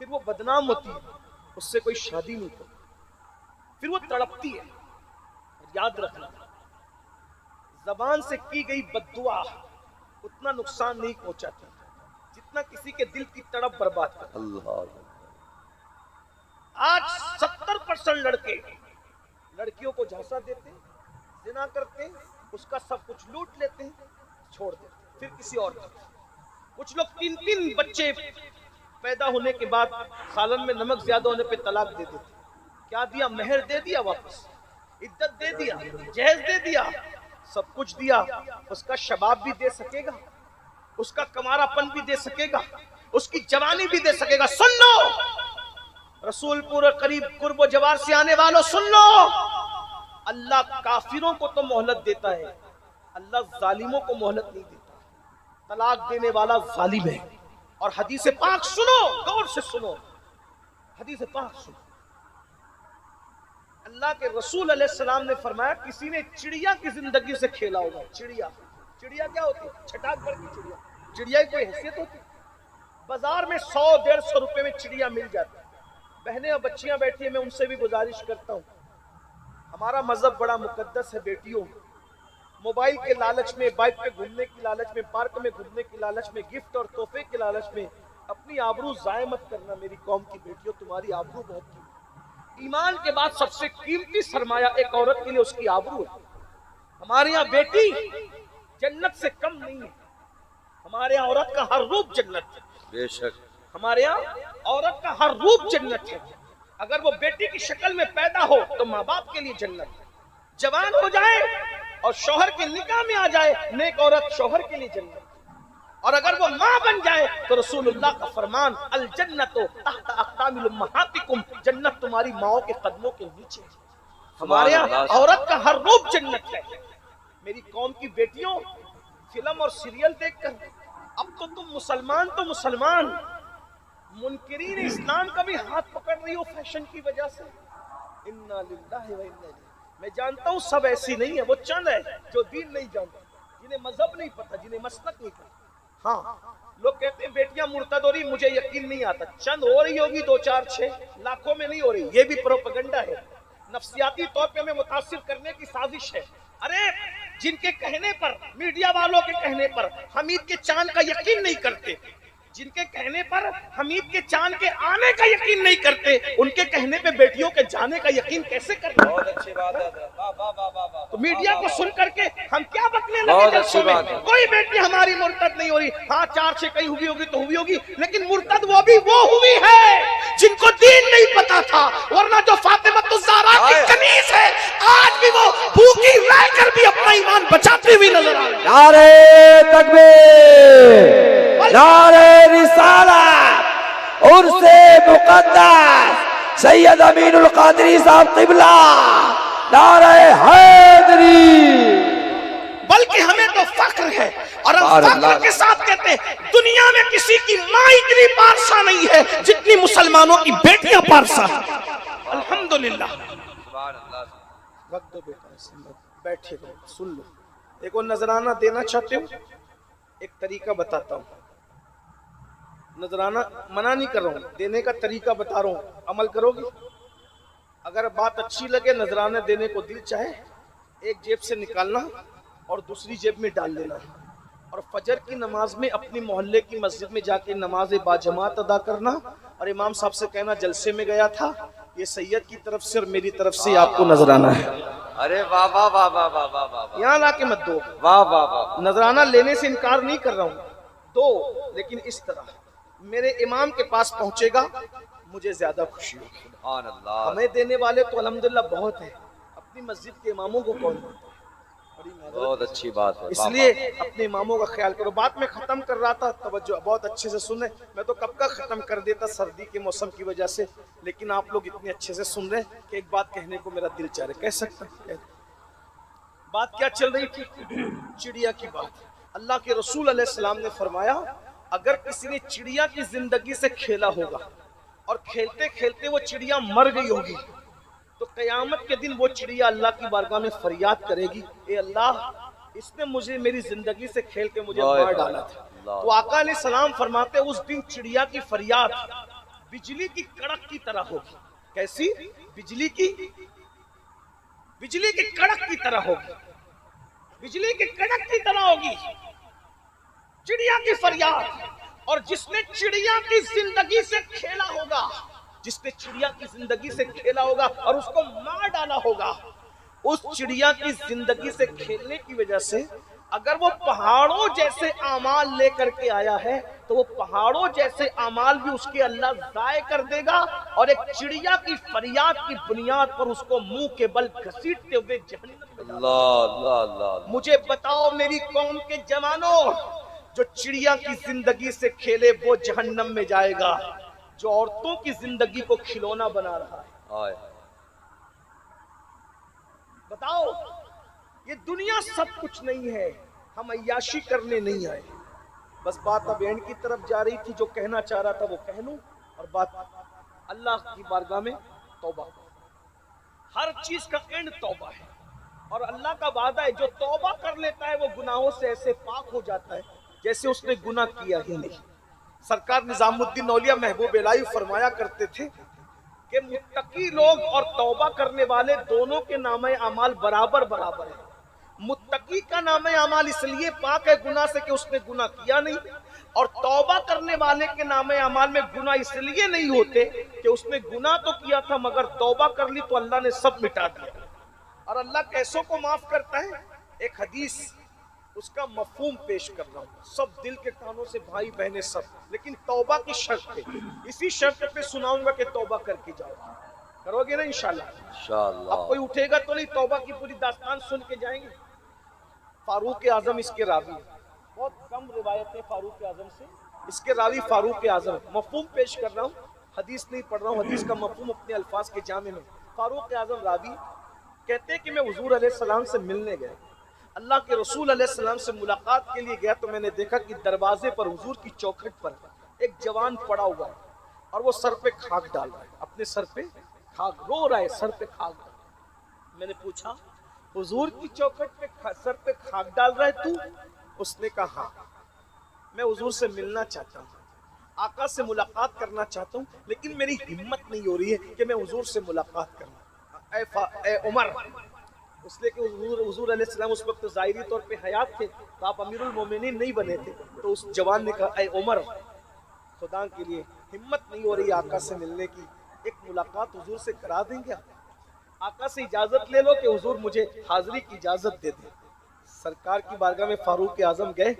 پھر وہ بدنام ہوتی ہے، اس سے کوئی شادی نہیں کرتی، پھر وہ تڑپتی ہے۔ یاد رکھنا، زبان سے کی گئی بددعا اتنا نقصان نہیں پہنچاتی جتنا کسی کے دل کی تڑپ برباد کرتا۔ اللہ آج 70% لڑکے لڑکیوں کو جھانسا دیتے ہیں، زنا کرتے ہیں، اس کا سب کچھ لوٹ لیتے ہیں، چھوڑ دیتے ہیں، پھر کسی اور کا۔ کچھ لوگ 3 بچے پیدا ہونے کے بعد سالن میں نمک زیادہ ہونے پہ طلاق دے دیتے۔ کیا دیا؟ مہر دے دیا، واپس عدت دے دیا، جہیز دے دیا، سب کچھ دیا، اس کا شباب بھی دے سکے گا، اس کا کمارا پن بھی دے سکے گا، اس کی جوانی بھی دے سکے گا۔ سن لو رسول پورے قریب قرب و جوار سے آنے والوں، سن لو، اللہ کافروں کو تو مہلت دیتا ہے، اللہ ظالموں کو مہلت نہیں دیتا۔ طلاق دینے والا ظالم ہے۔ اور حدیث پاک سنو، غور سے سنو، حدیث پاک سنو۔ اللہ کے رسول علیہ السلام نے فرمایا کسی نے چڑیا کی زندگی سے کھیلا ہوگا۔ چڑیا کیا ہوتی ہے؟ چھٹاک پر کی چڑیا، چڑیا کی کوئی حیثیت ہوتی ہے؟ بازار میں 100-150 روپے میں چڑیا مل جاتی ہے۔ بہنیں اور بچیاں بیٹھی ہیں، میں ان سے بھی گزارش کرتا ہوں، ہمارا مذہب بڑا مقدس ہے بیٹیوں، موبائل کے لالچ میں، بائک پہ گھومنے کی لالچ میں، پارک میں گھومنے کی لالچ میں، گفٹ اور تحفے کے لالچ میں اپنی آبرو ضائع مت کرنا۔ میری قوم کی بیٹیوں، تمہاری آبرو بہت قیمتی، ایمان کے بعد سب سے قیمتی سرمایہ ایک عورت کے لیے اس کی آبرو ہے۔ ہمارے یہاں بیٹی جنت سے کم نہیں ہے، ہمارے یہاں عورت کا ہر روپ جنت ہے، بے شک ہمارے یہاں عورت کا ہر روپ جنت ہے۔ اگر وہ بیٹی کی شکل میں پیدا ہو تو ماں باپ کے لیے جنت ہے، جوان ہو جائے اور شوہر کے نکاح میں آ جائے نیک عورت شوہر کے لیے جنت ہے، اور اگر وہ ماں بن جائے تو رسول اللہ کا فرمان الجنت تحت اقدام امہاتکم، جنت تمہاری ماؤں کے قدموں کے نیچے ہے۔ ہمارے یہاں عورت کا ہر روپ جنت ہے۔ میری قوم کی بیٹیوں، فلم اور سیریل دیکھ کر اب تو تم مسلمان تو مسلمان، منکرین اسلام کا بھی ہاتھ پکڑ رہی ہو فیشن کی وجہ سے۔ انا للہ و انا الیہ۔ میں جانتا ہوں سب ایسی نہیں ہے، وہ چند ہے جو دین نہیں جانتے، جنہیں مذہب نہیں پتا، جنہیں مسلک نہیں پتا۔ ہاں لوگ کہتے ہیں بیٹیاں مرتد ہو رہی، مجھے یقین نہیں آتا، چند ہو رہی ہوگی، 2 4 6 لاکھوں میں نہیں ہو رہی، یہ بھی پروپیگنڈا ہے، نفسیاتی طور پہ ہمیں متاثر کرنے کی سازش ہے۔ ارے جن کے کہنے پر، میڈیا والوں کے کہنے پر حمید کے چاند کا یقین نہیں کرتے، جن کے کہنے پر حمید کے چاند کے آنے کا یقین نہیں کرتے، ان کے کہنے پہ بیٹیوں کے جانے کا یقین کیسے کرتے؟ بہت اچھی بات ہے، واہ واہ واہ واہ واہ۔ تو میڈیا کو سن کر کے ہم کیا بکنے لگے جلسوں میں؟ کوئی بیٹی ہماری مرتد نہیں ہو رہی، ہاں 4 6 کہیں ہوئی ہوگی تو ہوئی ہوگی، لیکن مرتد وہ بھی وہ ہوئی ہے جن کو دین نہیں پتا تھا، ورنہ جو فاطمہ الزہرا کی کنیز ہے آج بھی وہ بھوکی رہ کر بھی اپنا ایمان بچاتی ہوئی نظر آ رہی ہے۔ نعرہ تکبیر، نعرہ رسالت، عرس مقدس سید امین القادری صاحب قبلہ، نعرہ حیدری۔ بلکہ ہمیں تو فخر ہے، اور ہم فخر کے ساتھ کہتے ہیں دنیا میں کسی کی ماں اتنی پارسا نہیں ہے جتنی مسلمانوں کی بیٹیاں پارسا ہیں۔ الحمدللہ۔ وقت دو بیٹا، بیٹھے گا، سن لو۔ ایک اور نذرانہ دینا چاہتے ہو، ایک طریقہ بتاتا ہوں، نذرانہ منع نہیں کر رہا ہوں، دینے کا طریقہ بتا رہا ہوں، عمل کرو گے؟ اگر بات اچھی لگے، نذرانہ دینے کو دل چاہے، ایک جیب سے نکالنا اور دوسری جیب میں ڈال لینا، اور فجر کی نماز میں اپنی محلے کی مسجد میں جا کے نماز باجماعت ادا کرنا، اور امام صاحب سے کہنا جلسے میں گیا تھا، یہ سید کی طرف سے اور میری طرف سے آپ کو نذرانہ ہے۔ ارے واہ واہ واہ واہ واہ واہ واہ، یہاں لا کے مت دو، واہ واہ واہ۔ نذرانہ لینے سے انکار نہیں کر رہا ہوں، دو، لیکن اس طرح میرے امام کے پاس پہنچے گا، مجھے زیادہ خوشی ہوگی۔ سبحان اللہ۔ ہمیں دینے والے تو الحمدللہ بہت ہیں، اپنی مسجد کے اماموں کو کون دیتا ہے؟ بہت اچھی بات ہے، اس لیے اپنے اماموں کا خیال کرو۔ بات میں ختم کر رہا تھا، توجہ بہت اچھے سے سنیں، میں تو کب کا ختم کر دیتا سردی کے موسم کی وجہ سے، لیکن آپ لوگ اتنے اچھے سے سن رہے ہیں کہ ایک بات کہنے کو میرا دل چاہ رہا ہے، کہہ سکتا ہوں؟ بات کیا چل رہی تھی؟ چڑیا کی بات۔ اللہ کے رسول علیہ السلام نے فرمایا اگر کسی نے چڑیا کی زندگی سے کھیلا ہوگا اور کھیلتے کھیلتے وہ چڑیا مر گئی ہوگی تو قیامت کے دن وہ چڑیا اللہ کی بارگاہ میں فریاد کرے گی، اے اللہ اس نے مجھے میری زندگی سے کھیل کے مجھے اللہ مار ڈالا تھا. اللہ. تو آقا علیہ السلام فرماتے اس دن چڑیا کی فریاد بجلی کی کڑک کی طرح ہوگی. کیسی؟ بجلی کی کڑک کی طرح ہوگی. بجلی کی کڑک کی طرح ہوگی چڑیا کی فریاد. اور جس نے چڑیا کی زندگی سے کھیلا ہوگا، جس نے چڑیا کی زندگی سے کھیلا ہوگا اور اس کو مار ڈالا ہوگا، اس چڑیا کی زندگی سے کھیلنے کی وجہ سے اگر وہ پہاڑوں جیسے اعمال لے کر کے آیا ہے تو وہ پہاڑوں جیسے اعمال بھی اس کے اللہ ضائع کر دے گا، اور ایک چڑیا کی فریاد کی بنیاد پر اس کو منہ کے بل گھسیٹتے ہوئے جہنم میں ڈالا. اللہ اللہ اللہ. مجھے بتاؤ میری قوم کے جوانوں، جو چڑیا کی زندگی سے کھیلے وہ جہنم میں جائے گا، جو عورتوں کی زندگی کو کھلونا بنا رہا ہے. آئے. بتاؤ، یہ دنیا سب کچھ نہیں ہے. ہم عیاشی کرنے نہیں آئے. بس بات اب اینڈ کی طرف جا رہی تھی. جو کہنا چاہ رہا تھا وہ کہہ لوں، اور بات اللہ کی بارگاہ میں توبہ. ہر چیز کا اینڈ توبہ ہے، اور اللہ کا وعدہ ہے جو توبہ کر لیتا ہے وہ گناہوں سے ایسے پاک ہو جاتا ہے جیسے اس نے گناہ کیا ہی نہیں. سرکار نظام الدین اولیاء محبوب الہی فرمایا کرتے تھے کہ متقی لوگ اور توبہ کرنے والے دونوں کے نامہ اعمال برابر برابر ہیں. متقی کا نامہ اعمال اس لیے پاک ہے گناہ سے کہ اس نے گناہ کیا نہیں، اور توبہ کرنے والے کے نامہ اعمال میں گناہ اس لیے نہیں ہوتے کہ اس نے گناہ تو کیا تھا مگر توبہ کر لی تو اللہ نے سب مٹا دیا. اور اللہ کیسوں کو معاف کرتا ہے؟ ایک حدیث اس کا مفہوم پیش کر رہا ہوں سب دل کے کانوں سے، بھائی بہنیں سب، لیکن توبہ کی شرط پہ، اسی شرط پہ سناؤں گا کہ توبہ کر کے جاؤ. کرو گے نا انشاءاللہ؟ انشاءاللہ. اب کوئی اٹھے گا تو نہیں، توبہ کی پوری داستان سن کے جائیں گے. فاروق اعظم اس کے راوی، بہت کم روایتیں فاروق اعظم سے، اس کے راوی فاروق اعظم. مفہوم پیش کر رہا ہوں، حدیث نہیں پڑھ رہا ہوں، حدیث کا مفہوم اپنے الفاظ کے جامع میں. فاروق اعظم راوی کہتے ہیں کہ میں حضور علیہ السلام سے ملنے گیا، اللہ کے رسول علیہ السلام سے ملاقات کے لیے گیا تو میں نے دیکھا کہ دروازے پر حضور کی چوکھٹ پر ایک جوان پڑا ہوا ہے اور وہ سر پہ خاک ڈال رہا ہے، اپنے سر پہ خاک، رو رہا ہے، سر پہ خاک ڈال رہا ہے. میں نے پوچھا حضور کی چوکھٹ پہ سر پہ خاک ڈال رہا ہے تو؟ اس نے کہا ہاں، میں حضور سے ملنا چاہتا ہوں، آقا سے ملاقات کرنا چاہتا ہوں، لیکن میری ہمت نہیں ہو رہی ہے کہ میں حضور سے ملاقات کروں. اے عمر، اس لیے کہ حضور علیہ السلام اس وقت ظاہری طور پہ حیات تھے تو آپ امیر المومنین نہیں بنے تھے. تو اس جوان نے کہا اے عمر، خدا کے لیے ہمت نہیں ہو رہی آقا سے ملنے کی، ایک ملاقات حضور سے کرا دیں گے؟ آقا سے اجازت لے لو کہ حضور مجھے حاضری کی اجازت دے دیں. سرکار کی بارگاہ میں فاروق اعظم گئے.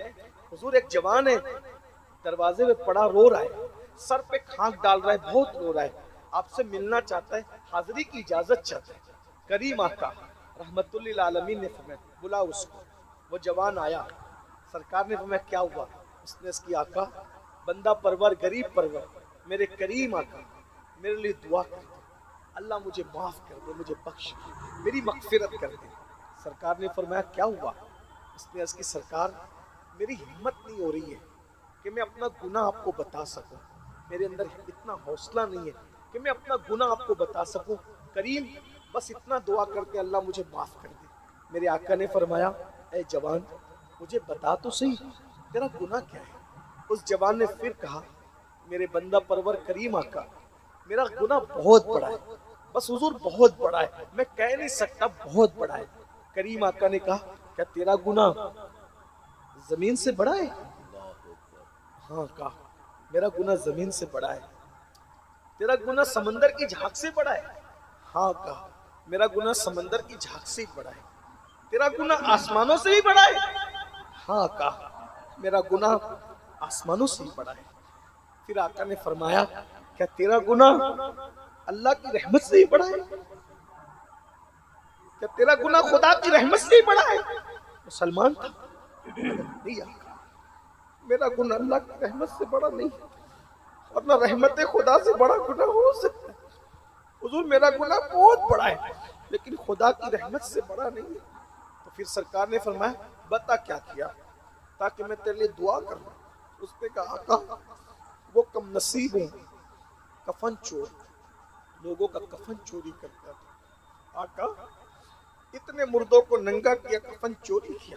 حضور ایک جوان ہے، دروازے میں پڑا رو رہا ہے، سر پہ خاک ڈال رہا ہے، بہت رو رہا ہے، آپ سے ملنا چاہتا ہے، حاضری کی اجازت چاہتا ہے. کریم آقا رحمت للعالمین نے فرمایا بلا اس کو. وہ جوان آیا، سرکار نے فرمایا کیا ہوا؟ اس نے اس کی آقا بندہ پرور، غریب پرور، میرے کریم آقا میرے لیے دعا کر دے، اللہ مجھے معاف کر دے، مجھے بخش دے، میری مغفرت کر دے. سرکار نے فرمایا کیا ہوا؟ اس نے اس کی سرکار میری ہمت نہیں ہو رہی ہے کہ میں اپنا گناہ آپ کو بتا سکوں، میرے اندر اتنا حوصلہ نہیں ہے کہ میں اپنا گناہ آپ کو بتا سکوں. کریم بس اتنا دعا کر کے اللہ مجھے معاف کر دے. میرے آقا نے فرمایا اے جوان مجھے بتا تو صحیح تیرا گناہ کیا ہے. اس جوان نے پھر کہا میرے بندہ پرور کریم آقا میرا گناہ بہت بڑا ہے، بس حضور بہت بڑا ہے، میں کہہ نہیں سکتا، بہت بڑا ہے. کریم آقا نے کہا کیا تیرا گناہ زمین سے بڑا ہے؟ ہاں کہا میرا گناہ زمین سے بڑا ہے. تیرا گناہ سمندر کی جھاگ سے بڑا ہے؟ ہاں کہا میرا گناہ سمندر کی جھاگ سے بڑا ہے. تیرا گناہ آسمانوں سے بھی بڑا ہے؟ ہاں کہا میرا گناہ آسمانوں سے ہی بڑا ہے. پھر آقا نے فرمایا کیا تیرا گناہ اللہ کی رحمت سے ہی بڑا ہے؟ کیا تیرا گناہ خدا کی رحمت سے ہی بڑا ہے؟ مسلمان تھا، نہیں آقا میرا گناہ اللہ کی رحمت سے بڑا نہیں، ورنہ رحمت خدا سے بڑا گناہ ہو سکتا ہے. حضور میرا گناہ بہت بڑا ہے لیکن خدا کی رحمت سے بڑا نہیں ہے. تو پھر سرکار نے فرمایا بتا کیا کیا تاکہ میں تیرے لیے دعا کروں. اس نے کہا آقا وہ کم نصیب ہوں کفن چور، لوگوں کا کفن چوری کرتا تھا. آقا اتنے مردوں کو ننگا کیا، کفن چوری کیا،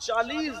40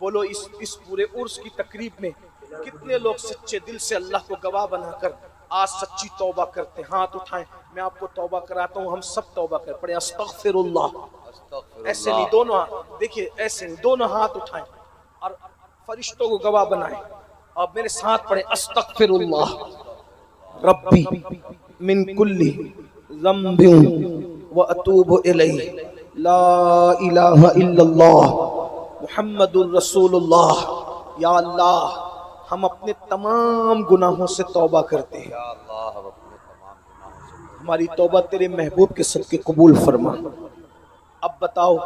بولو اس پورے عرس کی تقریب میں کتنے لوگ سچے دل سے اللہ کو گواہ بنا کر آج سچی توبہ کرتے؟ ہاتھ اٹھائیں، میں آپ کو توبہ کراتا ہوں، ہم سب توبہ کریں، پڑھیں استغفر اللہ۔ ایسے نہیں، دونوں ہاتھ دیکھیے، ایسے نہیں، دونوں ہاتھ اٹھائیں اور فرشتوں کو گواہ بنائیں، اور میرے ساتھ پڑھیں استغفر اللہ ربی من کل ذنب واتوب الیہ لا الہ الا اللہ محمد الرسول اللہ۔ یا اللہ ہم اپنے تمام گناہوں سے توبہ کرتے ہیں، ہماری توبہ تیرے محبوب کے صدقے قبول فرما۔ اب بتاؤ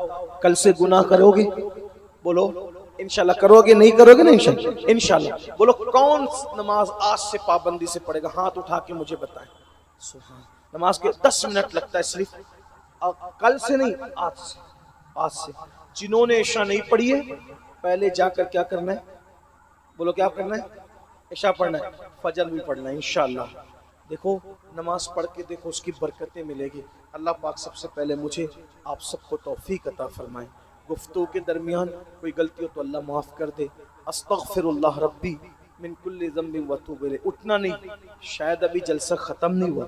کل سے گناہ کرو گے؟ بولو انشاءاللہ کرو گے، نہیں کرو گے نا انشاءاللہ؟ بولو کون نماز آج سے پابندی سے پڑھے گا؟ ہاتھ اٹھا کے مجھے بتائیں۔ سبحان، نماز کے 10 منٹ لگتا ہے صرف، کل سے نہیں، آج سے۔ جنہوں نے عشاء نہیں پڑھی ہے پہلے جا کر کیا کرنا ہے؟ بولو کیا کرنا ہے؟ عشاء پڑھنا ہے، فجر بھی پڑھنا ہے انشاءاللہ۔ دیکھو نماز پڑھ کے دیکھو اس کی برکتیں ملے گی۔ اللہ پاک سب سے پہلے مجھے آپ سب کو توفیق عطا فرمائے، گفتگو کے درمیان کوئی غلطی ہو تو اللہ معاف کر دے۔ استغفر اللہ ربی من کل ذنب واتوب الیہ۔ اٹھنا نہیں، شاید ابھی جلسہ ختم نہیں ہوا۔